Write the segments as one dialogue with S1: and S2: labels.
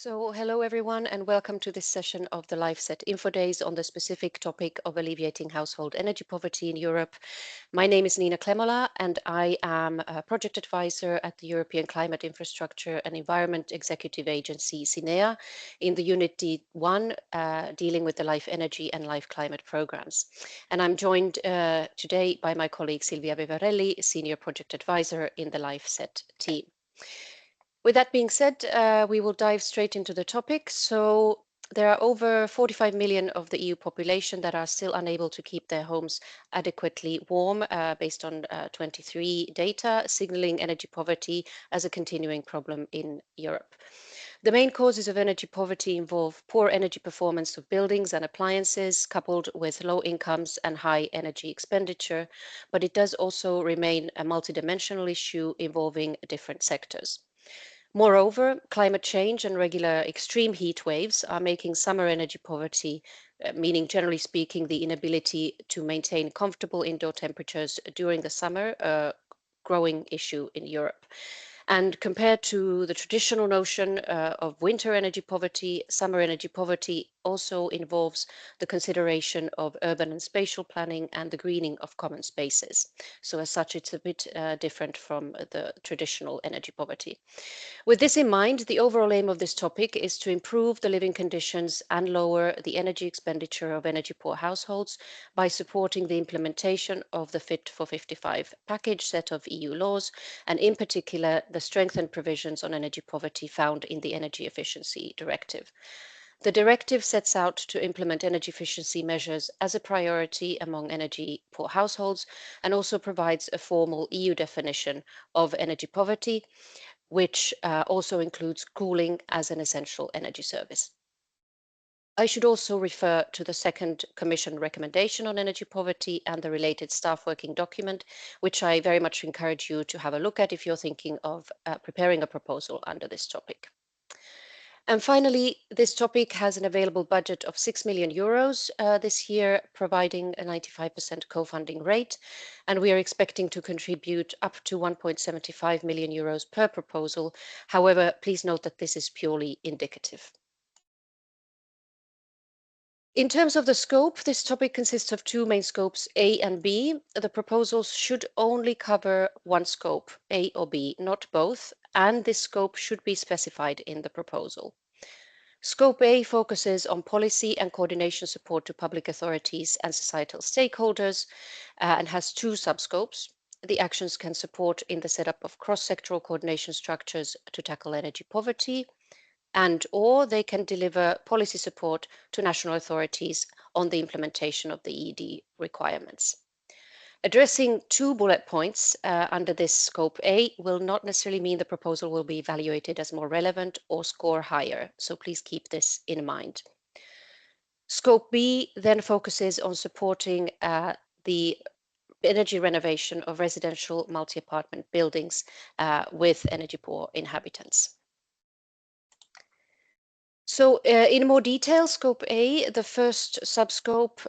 S1: So, hello everyone, and welcome to this session of the LifeSet Info Days on the specific topic of alleviating household energy poverty in Europe. My name is Nina Klemola, and I am a project advisor at the European Climate Infrastructure and Environment Executive Agency, SINEA, in the Unit D1, dealing with the Life Energy and Life Climate programs. And I'm joined today by my colleague Silvia Bevarelli, Senior Project Advisor in the LifeSet team. With that being said, we will dive straight into the topic. So there are over 45 million of the EU population that are still unable to keep their homes adequately warm, based on 23 data, signaling energy poverty as a continuing problem in Europe. The main causes of energy poverty involve poor energy performance of buildings and appliances, coupled with low incomes and high energy expenditure, but it does also remain a multidimensional issue involving different sectors. Moreover, climate change and regular extreme heat waves are making summer energy poverty, meaning generally speaking, the inability to maintain comfortable indoor temperatures during the summer, a growing issue in Europe. And compared to the traditional notion of winter energy poverty, summer energy poverty also involves the consideration of urban and spatial planning and the greening of common spaces. So as such, it's a bit different from the traditional energy poverty. With this in mind, the overall aim of this topic is to improve the living conditions and lower the energy expenditure of energy poor households by supporting the implementation of the Fit for 55 package set of EU laws, and in particular, the strengthened provisions on energy poverty found in the Energy Efficiency Directive. The directive sets out to implement energy efficiency measures as a priority among energy poor households and also provides a formal EU definition of energy poverty, which also includes cooling as an essential energy service. I should also refer to the second Commission recommendation on energy poverty and the related staff working document, which I very much encourage you to have a look at if you're thinking of preparing a proposal under this topic. And finally, this topic has an available budget of 6 million euros this year, providing a 95% co-funding rate, and we are expecting to contribute up to 1.75 million euros per proposal. However, please note that this is purely indicative. In terms of the scope, this topic consists of two main scopes, A and B. The proposals should only cover one scope, A or B, not both, and this scope should be specified in the proposal. Scope A focuses on policy and coordination support to public authorities and societal stakeholders and has two subscopes. The actions can support in the setup of cross-sectoral coordination structures to tackle energy poverty, and/or they can deliver policy support to national authorities on the implementation of the EED requirements. Addressing two bullet points under this scope A will not necessarily mean the proposal will be evaluated as more relevant or score higher, so please keep this in mind. Scope B then focuses on supporting the energy renovation of residential multi-apartment buildings with energy poor inhabitants. So in more detail, Scope A, the first subscope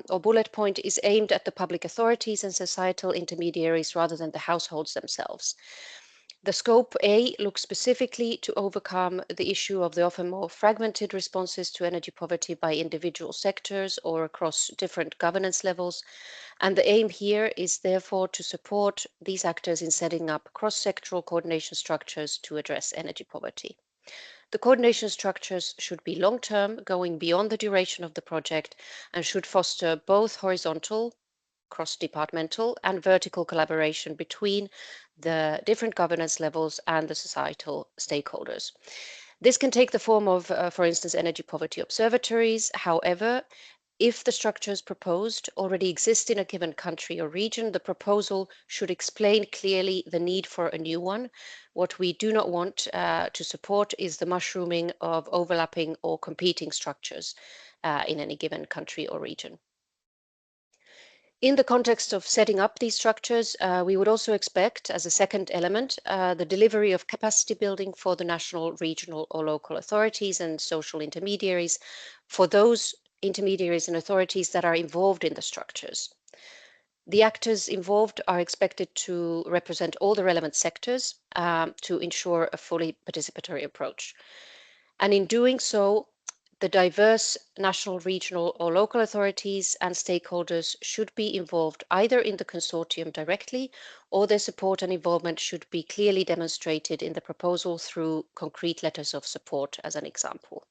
S1: or bullet point is aimed at the public authorities and societal intermediaries rather than the households themselves. The Scope A looks specifically to overcome the issue of the often more fragmented responses to energy poverty by individual sectors or across different governance levels. And the aim here is therefore to support these actors in setting up cross-sectoral coordination structures to address energy poverty. The coordination structures should be long-term, going beyond the duration of the project, and should foster both horizontal, cross-departmental, and vertical collaboration between the different governance levels and the societal stakeholders. This can take the form of, for instance, energy poverty observatories. However, if the structures proposed already exist in a given country or region, the proposal should explain clearly the need for a new one. What we do not want to support is the mushrooming of overlapping or competing structures in any given country or region. In the context of setting up these structures, we would also expect, as a second element, the delivery of capacity building for the national, regional, or local authorities and social intermediaries for those intermediaries and authorities that are involved in the structures. The actors involved are expected to represent all the relevant sectors to ensure a fully participatory approach. And in doing so, the diverse national, regional, or local authorities and stakeholders should be involved either in the consortium directly, or their support and involvement should be clearly demonstrated in the proposal through concrete letters of support, as an example.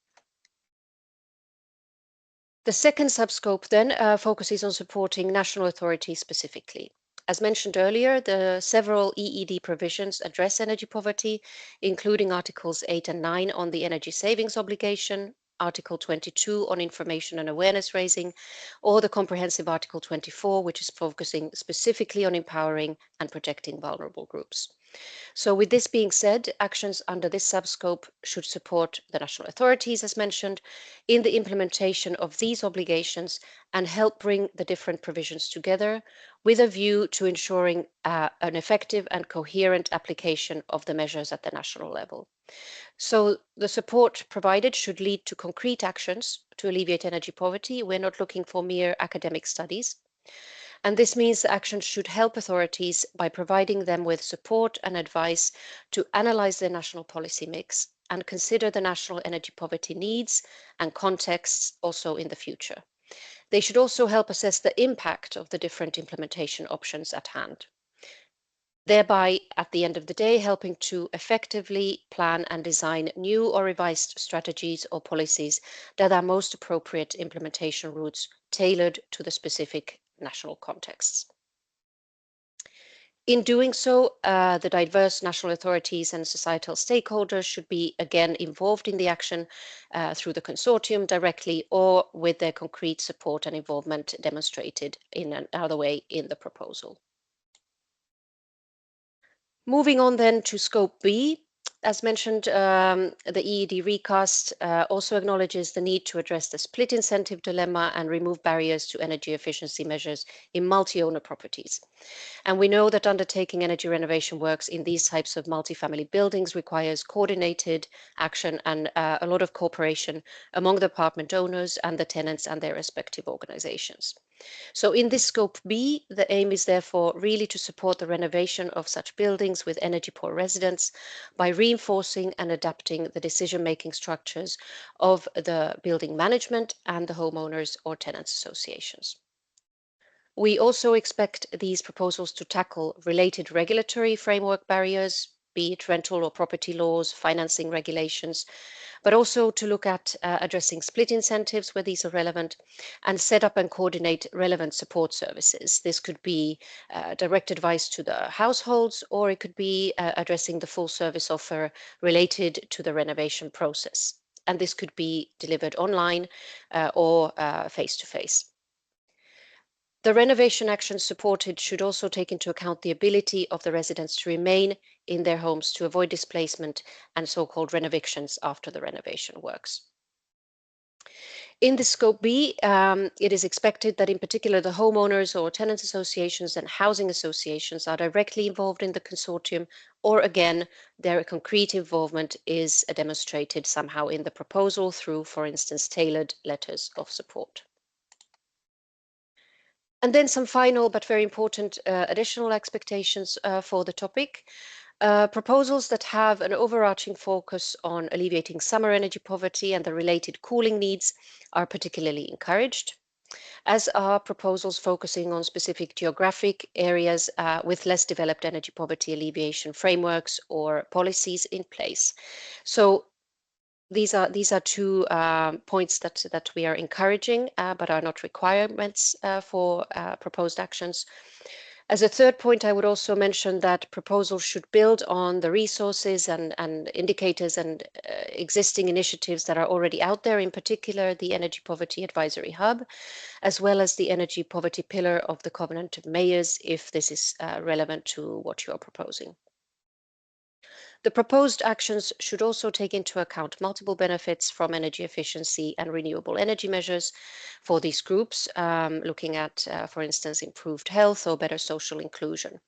S1: The second subscope then focuses on supporting national authorities specifically. As mentioned earlier, the several EED provisions address energy poverty, including Articles 8 and 9 on the energy savings obligation, Article 22 on information and awareness raising, or the comprehensive Article 24, which is focusing specifically on empowering and protecting vulnerable groups. So with this being said, actions under this subscope should support the national authorities, as mentioned, in the implementation of these obligations and help bring the different provisions together with a view to ensuring an effective and coherent application of the measures at the national level. So the support provided should lead to concrete actions to alleviate energy poverty. We're not looking for mere academic studies. And this means that actions should help authorities by providing them with support and advice to analyze their national policy mix and consider the national energy poverty needs and contexts also in the future. They should also help assess the impact of the different implementation options at hand, thereby, at the end of the day, helping to effectively plan and design new or revised strategies or policies that are most appropriate implementation routes tailored to the specific national contexts. In doing so, the diverse national authorities and societal stakeholders should be again involved in the action through the consortium directly or with their concrete support and involvement demonstrated in another way in the proposal. Moving on then to scope B, as mentioned, the EED recast also acknowledges the need to address the split incentive dilemma and remove barriers to energy efficiency measures in multi-owner properties. And we know that undertaking energy renovation works in these types of multifamily buildings requires coordinated action and a lot of cooperation among the apartment owners and the tenants and their respective organizations. So in this scope B, the aim is therefore really to support the renovation of such buildings with energy poor residents by reinforcing and adapting the decision-making structures of the building management and the homeowners or tenants associations. We also expect these proposals to tackle related regulatory framework barriers, be it rental or property laws, financing regulations, but also to look at addressing split incentives where these are relevant and set up and coordinate relevant support services. This could be direct advice to the households, or it could be addressing the full service offer related to the renovation process. And this could be delivered online or face to face. The renovation actions supported should also take into account the ability of the residents to remain in their homes to avoid displacement and so-called renovictions after the renovation works. In the scope B, it is expected that in particular the homeowners or tenants associations and housing associations are directly involved in the consortium, or again, their concrete involvement is demonstrated somehow in the proposal through, for instance, tailored letters of support. And then some final but very important additional expectations for the topic. Proposals that have an overarching focus on alleviating summer energy poverty and the related cooling needs are particularly encouraged, as are proposals focusing on specific geographic areas with less developed energy poverty alleviation frameworks or policies in place. So these are two points that we are encouraging, but are not requirements for proposed actions. As a third point, I would also mention that proposals should build on the resources and indicators and existing initiatives that are already out there, in particular the Energy Poverty Advisory Hub, as well as the Energy Poverty Pillar of the Covenant of Mayors, if this is relevant to what you are proposing. The proposed actions should also take into account multiple benefits from energy efficiency and renewable energy measures for these groups, looking at, for instance, improved health or better social inclusion.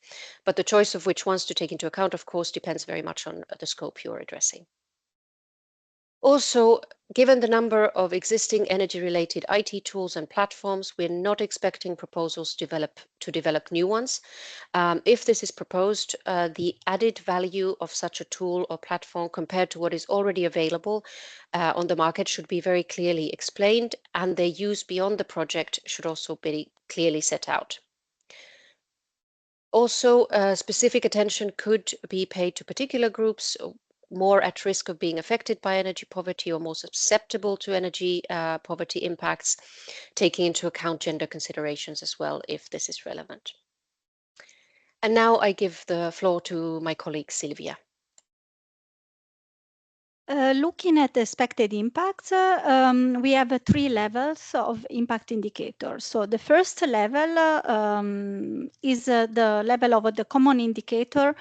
S1: But the choice of which ones to take into account, of course, depends very much on the scope you're addressing. Also, given the number of existing energy-related IT tools and platforms, we're not expecting proposals to develop new ones. If this is proposed, the added value of such a tool or platform compared to what is already available on the market should be very clearly explained, and their use beyond the project should also be clearly set out. Also, specific attention could be paid to particular groups more at risk of being affected by energy poverty or more susceptible to energy poverty impacts, taking into account gender considerations as well, if this is relevant. And now I give the floor to my colleague Silvia.
S2: Looking at the expected impacts, we have three levels of impact indicators. So the first level is the level of the common indicator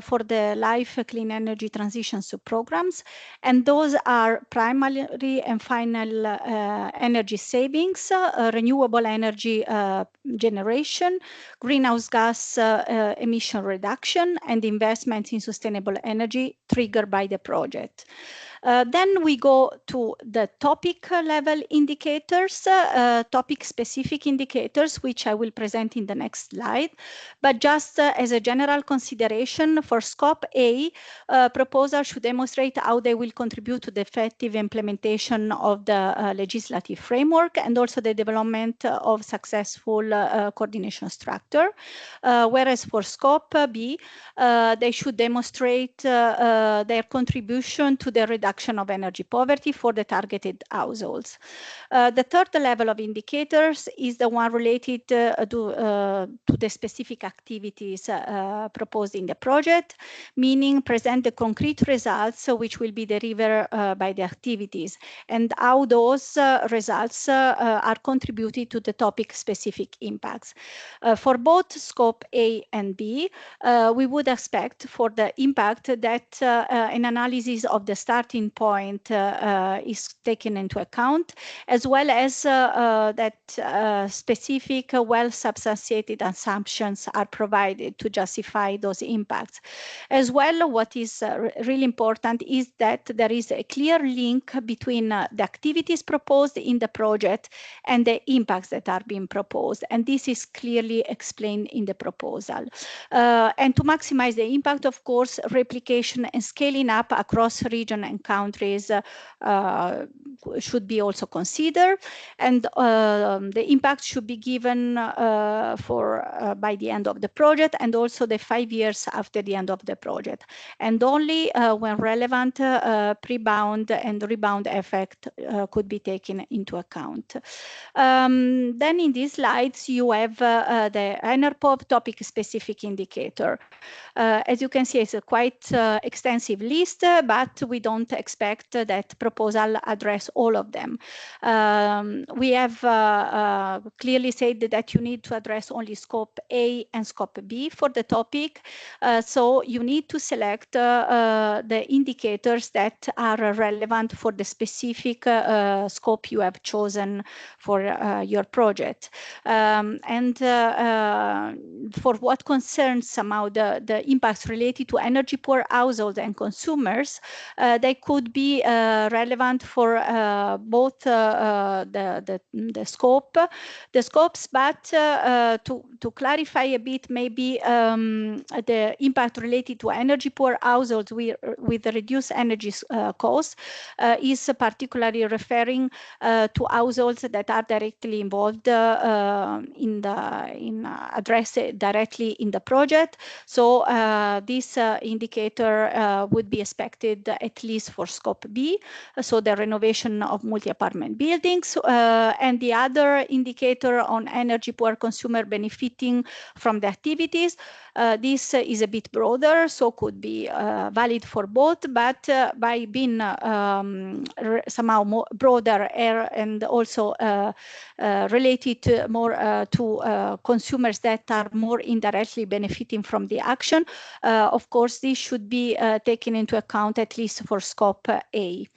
S2: for the LIFE clean energy transition sub-programs. And those are primary and final energy savings, renewable energy generation, greenhouse gas emission reduction, and investment in sustainable energy triggered by the project. Then we go to the topic level indicators, topic specific indicators, which I will present in the next slide. But just as a general consideration for scope A, proposal should demonstrate how they will contribute to the effective implementation of the legislative framework and also the development of successful coordination structure. Whereas for scope B, they should demonstrate their contribution to the reduction of energy poverty for the targeted households. The third level of indicators is the one related to the specific activities proposed in the project, meaning present the concrete results which will be delivered by the activities and how those results are contributed to the topic specific impacts. For both scope A and B, we would expect for the impact that an analysis of the starting point is taken into account, as well as that specific well-substantiated assumptions are provided to justify those impacts. As well, what is really important is that there is a clear link between the activities proposed in the project and the impacts that are being proposed. And this is clearly explained in the proposal. And to maximize the impact, of course, replication and scaling up across regions and countries should be also considered. And the impact should be given by the end of the project and also the 5 years after the end of the project. And only when relevant, pre-bound and rebound effect could be taken into account. Then in these slides, you have the ENERPOV topic specific indicator. As you can see, it's a quite extensive list, but we don't expect that proposal address all of them. We have clearly said that you need to address only scope A and scope B for the topic. So you need to select the indicators that are relevant for the specific scope you have chosen for your project. And for what concerns somehow the impacts related to energy poor households and consumers, they could be relevant for both the scopes, but to clarify a bit, maybe the impact related to energy poor households with the reduced energy costs is particularly referring to households that are directly involved in addressed directly in the project. So this indicator would be expected at least for scope B, so the renovation of multi-apartment buildings, and the other indicator on energy poor consumer benefiting from the activities. This is a bit broader, so could be valid for both, but by being somehow more broader and also related more to consumers that are more indirectly benefiting from the action, of course, this should be taken into account at least for scope A.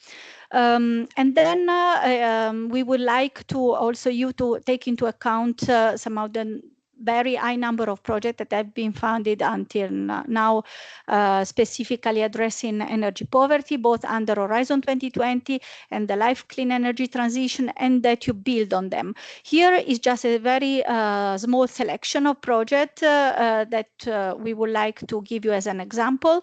S2: And then we would like to also you to take into account some of the very high number of projects that have been funded until now, specifically addressing energy poverty, both under Horizon 2020 and the Life Clean Energy Transition, and that you build on them. Here is just a very small selection of projects that we would like to give you as an example.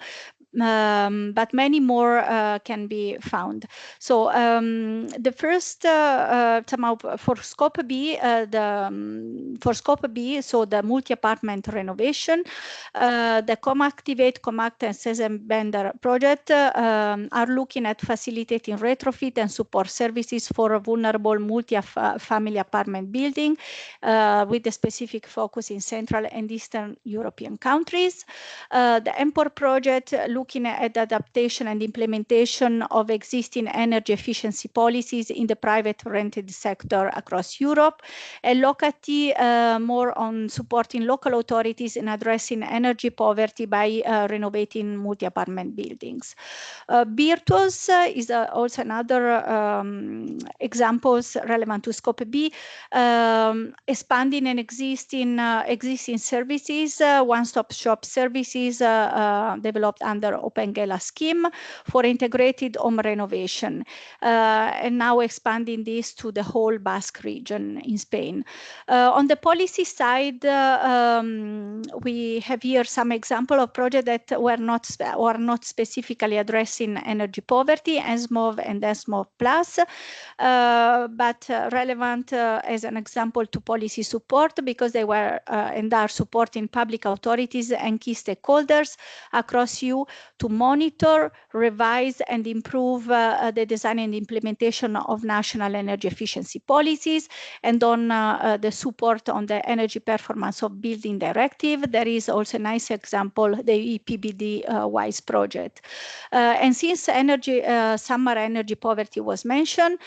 S2: But many more can be found. So the first somehow for Scope B, for Scope B, so the multi-apartment renovation, the ComActivate, ComAct, and Cesem Bender project are looking at facilitating retrofit and support services for vulnerable multi-family apartment building with a specific focus in Central and Eastern European countries. The ENERPOV project looking at adaptation and implementation of existing energy efficiency policies in the private rented sector across Europe, and LOCATI more on supporting local authorities in addressing energy poverty by renovating multi-apartment buildings. Virtuos is also another examples relevant to Scope B, expanding an existing services, one-stop shop services developed under Open-Gela scheme for integrated home renovation, and now expanding this to the whole Basque region in Spain. On the policy side, we have here some example of projects that were not specifically addressing energy poverty, ENSMOV and ENSMOV Plus, but relevant as an example to policy support, because they were and are supporting public authorities and key stakeholders across EU to monitor, revise, and improve the design and implementation of national energy efficiency policies. And on the support on the energy performance of building directive, there is also a nice example, the EPBD WISE project. And since summer energy poverty was mentioned,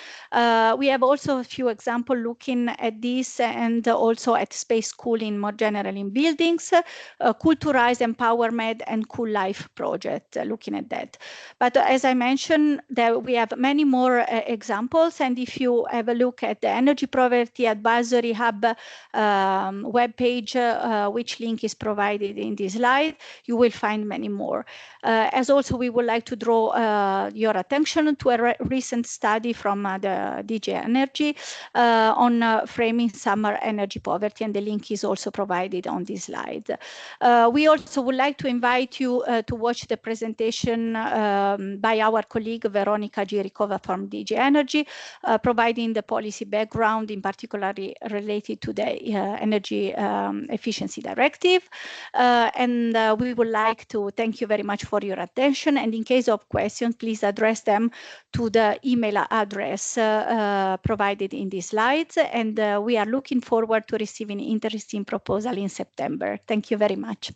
S2: we have also a few examples looking at this, and also at space cooling more generally in buildings, Culturize, EmpowerMed, and Cool Life project, looking at that. But as I mentioned, we have many more examples, and if you have a look at the Energy Poverty Advisory Hub webpage, which link is provided in this slide, you will find many more. As also, we would like to draw your attention to a recent study from the DG Energy on framing summer energy poverty, and the link is also provided on this slide. We also would like to invite you to watch the presentation by our colleague Veronica Girikova from DG Energy, providing the policy background, in particular related to the Energy Efficiency Directive. And we would like to thank you very much for your attention. And in case of questions, please address them to the email address provided in these slides. And we are looking forward to receiving interesting proposal in September. Thank you very much.